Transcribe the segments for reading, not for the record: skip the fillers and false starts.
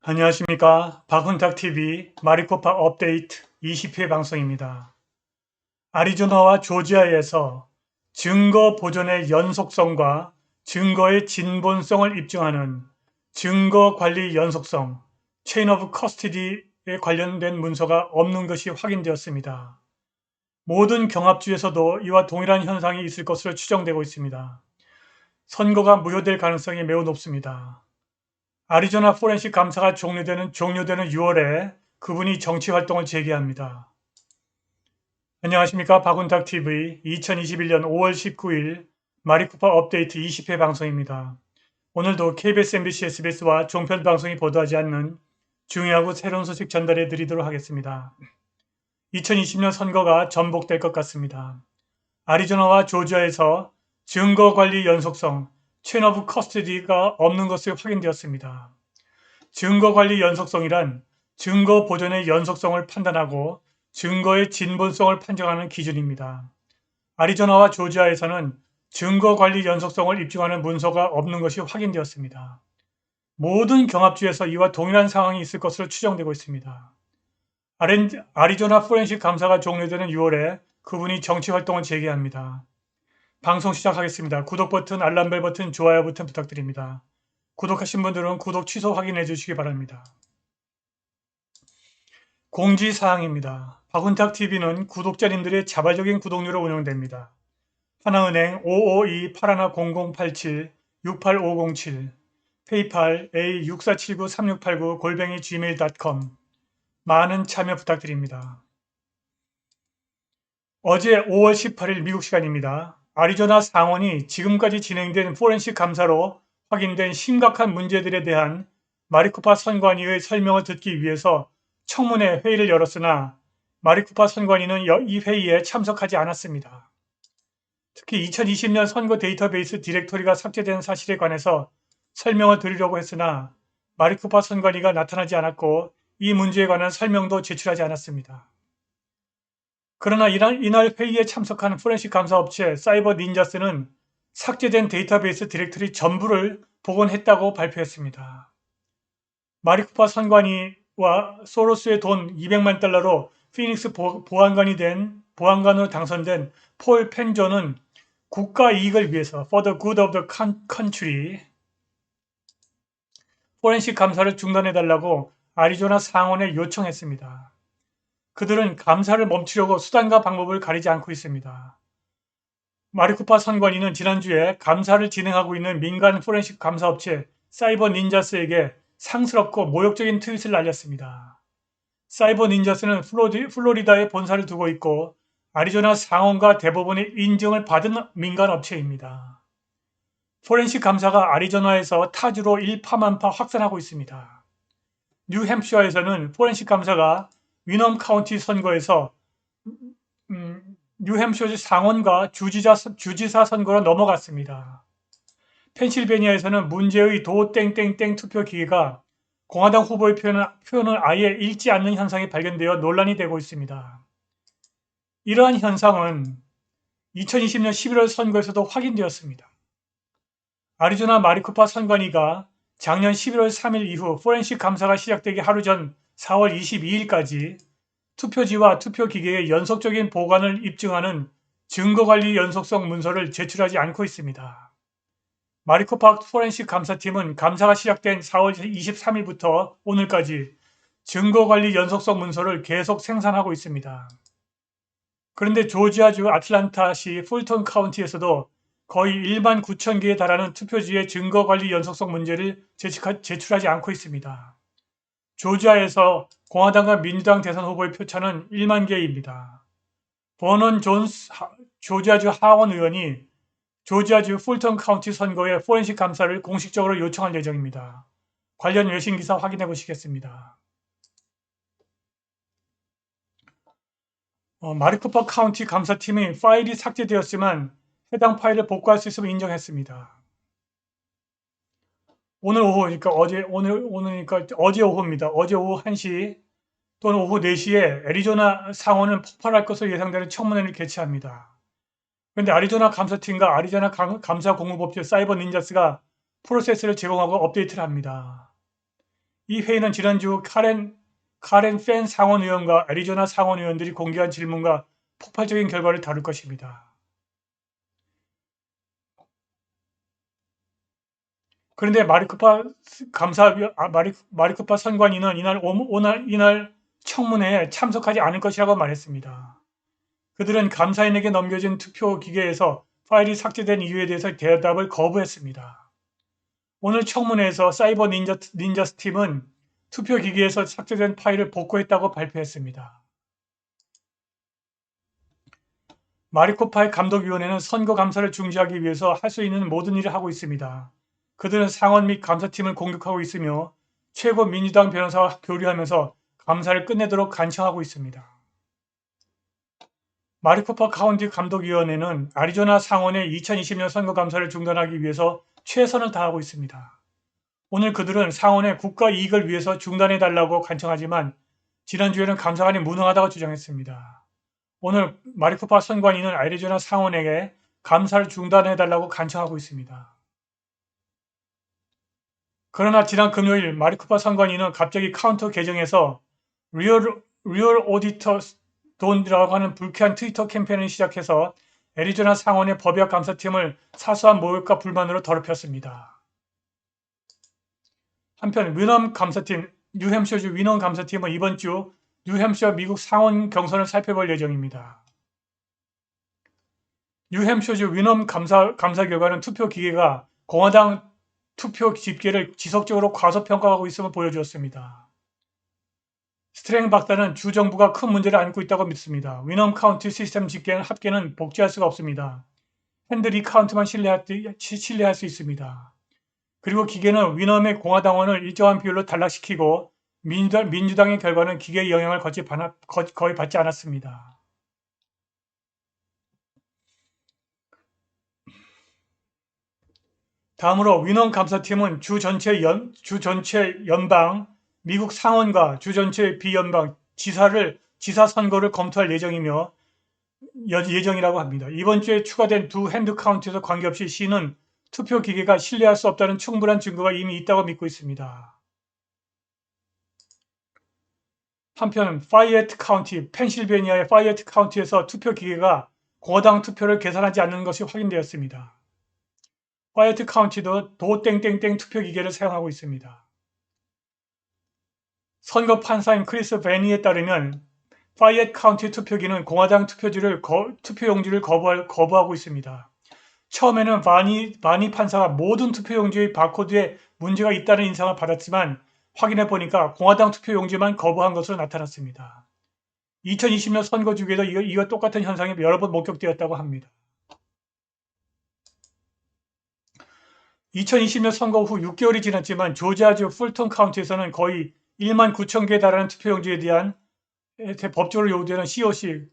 안녕하십니까. 박훈탁TV 마리코파 업데이트 20회 방송입니다. 아리조나와 조지아에서 증거 보존의 연속성과 증거의 진본성을 입증하는 증거 관리 연속성 (Chain of Custody에 관련된 문서가 없는 것이 확인되었습니다. 모든 경합주에서도 이와 동일한 현상이 있을 것으로 추정되고 있습니다. 선고가 무효될 가능성이 매우 높습니다. 아리조나 포렌식 감사가 종료되는 6월에 그분이 정치활동을 재개합니다. 안녕하십니까. 박훈탁TV 2021년 5월 19일 마리코파 업데이트 20회 방송입니다. 오늘도 KBS, MBC, SBS와 종편 방송이 보도하지 않는 중요하고 새로운 소식 전달해 드리도록 하겠습니다. 2020년 선거가 전복될 것 같습니다. 아리조나와 조지아에서 증거관리 연속성 (Chain of Custody가 없는 것으로 확인되었습니다. 증거관리 연속성이란 증거 보존의 연속성을 판단하고 증거의 진본성을 판정하는 기준입니다. 아리조나와 조지아에서는 증거관리 연속성을 입증하는 문서가 없는 것이 확인되었습니다. 모든 경합주에서 이와 동일한 상황이 있을 것으로 추정되고 있습니다. 아리조나 포렌식 감사가 종료되는 6월에 그분이 정치활동을 재개합니다. 방송 시작하겠습니다. 구독 버튼, 알람벨 버튼, 좋아요 버튼 부탁드립니다. 구독하신 분들은 구독 취소 확인해 주시기 바랍니다. 공지사항입니다. 박훈탁TV는 구독자님들의 자발적인 구독료로 운영됩니다. 하나은행 552-810087-68507 페이팔 A64793689 gmail.com 많은 참여 부탁드립니다. 어제 5월 18일 미국 시간입니다. 아리조나 상원이 지금까지 진행된 포렌식 감사로 확인된 심각한 문제들에 대한 마리코파 선관위의 설명을 듣기 위해서 청문회 회의를 열었으나 마리코파 선관위는 이 회의에 참석하지 않았습니다. 특히 2020년 선거 데이터베이스 디렉토리가 삭제된 사실에 관해서 설명을 드리려고 했으나 마리코파 선관위가 나타나지 않았고 이 문제에 관한 설명도 제출하지 않았습니다. 그러나 이날 회의에 참석한 포렌식 감사업체 사이버 닌자스는 삭제된 데이터베이스 디렉토리 전부를 복원했다고 발표했습니다. 마리코파 선관위와 소로스의 돈 $200만 피닉스 보안관으로 당선된 폴 펜조는 국가 이익을 위해서 for the good of the country 포렌식 감사를 중단해달라고 아리조나 상원에 요청했습니다. 그들은 감사를 멈추려고 수단과 방법을 가리지 않고 있습니다. 마리코파 선관위는 지난주에 감사를 진행하고 있는 민간 포렌식 감사업체 사이버 닌자스에게 상스럽고 모욕적인 트윗을 날렸습니다. 사이버 닌자스는 플로리다에 본사를 두고 있고 아리조나 상원과 대법원의 인증을 받은 민간 업체입니다. 포렌식 감사가 아리조나에서 타주로 일파만파 확산하고 있습니다. 뉴햄프셔에서는 포렌식 감사가 위넘 카운티 선거에서 뉴햄프셔 상원과 주지사 선거로 넘어갔습니다. 펜실베니아에서는 문제의 도 땡땡땡 투표 기계가 공화당 후보의 표현을 아예 읽지 않는 현상이 발견되어 논란이 되고 있습니다. 이러한 현상은 2020년 11월 선거에서도 확인되었습니다. 아리조나 마리코파 선관위가 작년 11월 3일 이후 포렌식 감사가 시작되기 하루 전 4월 22일까지 투표지와 투표기계의 연속적인 보관을 입증하는 증거관리 연속성 문서를 제출하지 않고 있습니다. 마리코파 포렌식 감사팀은 감사가 시작된 4월 23일부터 오늘까지 증거관리 연속성 문서를 계속 생산하고 있습니다. 그런데 조지아주 아틀란타시 풀턴 카운티에서도 거의 1만 9천 개에 달하는 투표지의 증거관리 연속성 문제를 제출하지 않고 있습니다. 조지아에서 공화당과 민주당 대선 후보의 표차는 1만 개입니다. 버넌 존스 조지아주 하원 의원이 조지아주 풀턴 카운티 선거의 포렌식 감사를 공식적으로 요청할 예정입니다. 관련 외신 기사 확인해 보시겠습니다. 마리코파 카운티 감사팀이 파일이 삭제되었지만 해당 파일을 복구할 수 있음을 인정했습니다. 오늘 오후, 그러니까 오늘니까 어제 오후입니다. 어제 오후 1시 또는 오후 4시에 애리조나 상원은 폭발할 것으로 예상되는 청문회를 개최합니다. 그런데 아리조나 감사팀과 아리조나 감사 공무법제 사이버 닌자스가 프로세스를 제공하고 업데이트를 합니다. 이 회의는 지난주 카렌 펜 상원의원과 애리조나 상원의원들이 공개한 질문과 폭발적인 결과를 다룰 것입니다. 그런데 마리코파 선관위는 이날 청문회에 참석하지 않을 것이라고 말했습니다. 그들은 감사인에게 넘겨진 투표 기계에서 파일이 삭제된 이유에 대해서 대답을 거부했습니다. 오늘 청문회에서 사이버 닌자스 팀은 투표 기계에서 삭제된 파일을 복구했다고 발표했습니다. 마리코파의 감독위원회는 선거 감사를 중지하기 위해서 할 수 있는 모든 일을 하고 있습니다. 그들은 상원 및 감사팀을 공격하고 있으며 최고 민주당 변호사와 교류하면서 감사를 끝내도록 간청하고 있습니다. 마리코파 카운티 감독위원회는 애리조나 상원의 2020년 선거 감사를 중단하기 위해서 최선을 다하고 있습니다. 오늘 그들은 상원의 국가 이익을 위해서 중단해달라고 간청하지만 지난주에는 감사관이 무능하다고 주장했습니다. 오늘 마리코파 선관위는 애리조나 상원에게 감사를 중단해달라고 간청하고 있습니다. 그러나 지난 금요일 마리코파 선관위는 갑자기 카운터 계정에서 리얼 오디터 돈이라고 하는 불쾌한 트위터 캠페인을 시작해서 애리조나 상원의 법약 감사팀을 사소한 모욕과 불만으로 더럽혔습니다. 한편 뉴햄셔주 위넘 감사팀은 이번 주 뉴햄셔 미국 상원 경선을 살펴볼 예정입니다. 뉴햄셔주 위넘 감사 결과는 투표 기계가 공화당 투표 집계를 지속적으로 과소평가하고 있음을 보여주었습니다. 스트랭 박사는 주 정부가 큰 문제를 안고 있다고 믿습니다. 위넘 카운티 시스템 합계는 복제할 수가 없습니다. 핸들 카운트만 신뢰할 수 있습니다. 그리고 기계는 위넘의 공화당원을 일정한 비율로 단락시키고 민주당의 결과는 기계의 영향을 거의 받지 않았습니다. 다음으로 위넘 감사팀은 주 전체 연방, 미국 상원과 주 전체 비연방 지사 선거를 검토할 예정이라고 합니다. 이번 주에 추가된 두 핸드 카운트에서 관계없이 시는 투표 기계가 신뢰할 수 없다는 충분한 증거가 이미 있다고 믿고 있습니다. 한편 펜실베니아의 파이애트 카운티에서 투표 기계가 공화당 투표를 계산하지 않는 것이 확인되었습니다. 파이애트 카운티도 도땡땡땡 투표 기계를 사용하고 있습니다. 선거 판사인 크리스 베니에 따르면 파이애트 카운티 투표기는 공화당 투표용지를 거부하고 있습니다. 처음에는 바니 판사가 모든 투표용지의 바코드에 문제가 있다는 인상을 받았지만 확인해 보니까 공화당 투표용지만 거부한 것으로 나타났습니다. 2020년 선거 주기에도 이와 똑같은 현상이 여러 번 목격되었다고 합니다. 2020년 선거 후 6개월이 지났지만 조지아주 풀턴 카운티에서는 거의 1만 9천 개에 달하는 투표용지에 대한 법적으로 요구되는 COC,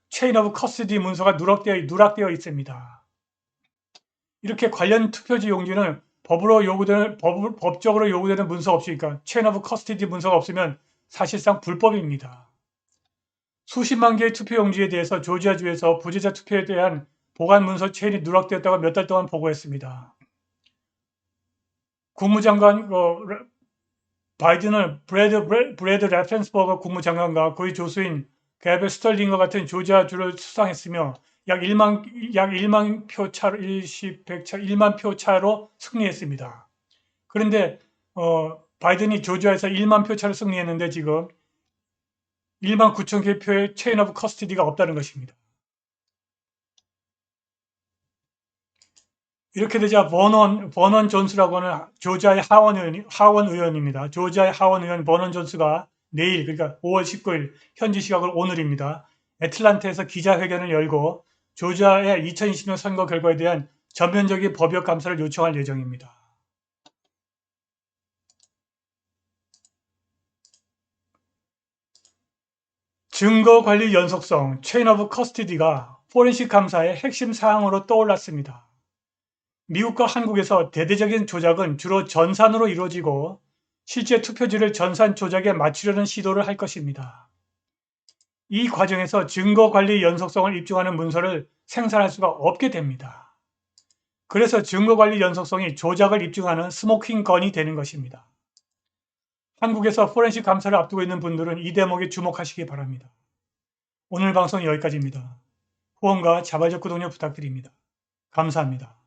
체인 오브 커스디 문서가 누락되어 있습니다. 이렇게 관련 투표지 용지는 법적으로 요구되는 문서 없이, 그러니까 체인 오브 커스디 문서가 없으면 사실상 불법입니다. 수십만 개의 투표용지에 대해서 조지아주에서 부재자 투표에 대한 보관 문서 체인이 누락되었다고 몇 달 동안 보고했습니다. 국무장관 바이든은 브래드 래펜스버거 국무장관과 그의 조수인 게벨 스털링과 같은 조지아주를 수상했으며 약 1만 표 차로 승리했습니다. 그런데 바이든이 조지아에서 1만 표 차로 승리했는데 지금 1만 9천 개 표의 체인 오브 커스티디가 없다는 것입니다. 이렇게 되자 버넌 존스라고 하는 조지아의 하원 의원입니다. 조지아의 하원 의원 버넌 존스가 내일, 그러니까 5월 19일 현지 시각으로 오늘입니다. 애틀란타에서 기자회견을 열고 조지아의 2020년 선거 결과에 대한 전면적인 법역 감사를 요청할 예정입니다. 증거관리 연속성, 체인 오브 커스티디가 포렌식 감사의 핵심 사항으로 떠올랐습니다. 미국과 한국에서 대대적인 조작은 주로 전산으로 이루어지고 실제 투표지를 전산 조작에 맞추려는 시도를 할 것입니다. 이 과정에서 증거관리 연속성을 입증하는 문서를 생산할 수가 없게 됩니다. 그래서 증거관리 연속성이 조작을 입증하는 스모킹 건이 되는 것입니다. 한국에서 포렌식 감사를 앞두고 있는 분들은 이 대목에 주목하시기 바랍니다. 오늘 방송은 여기까지입니다. 후원과 자발적 구독료 부탁드립니다. 감사합니다.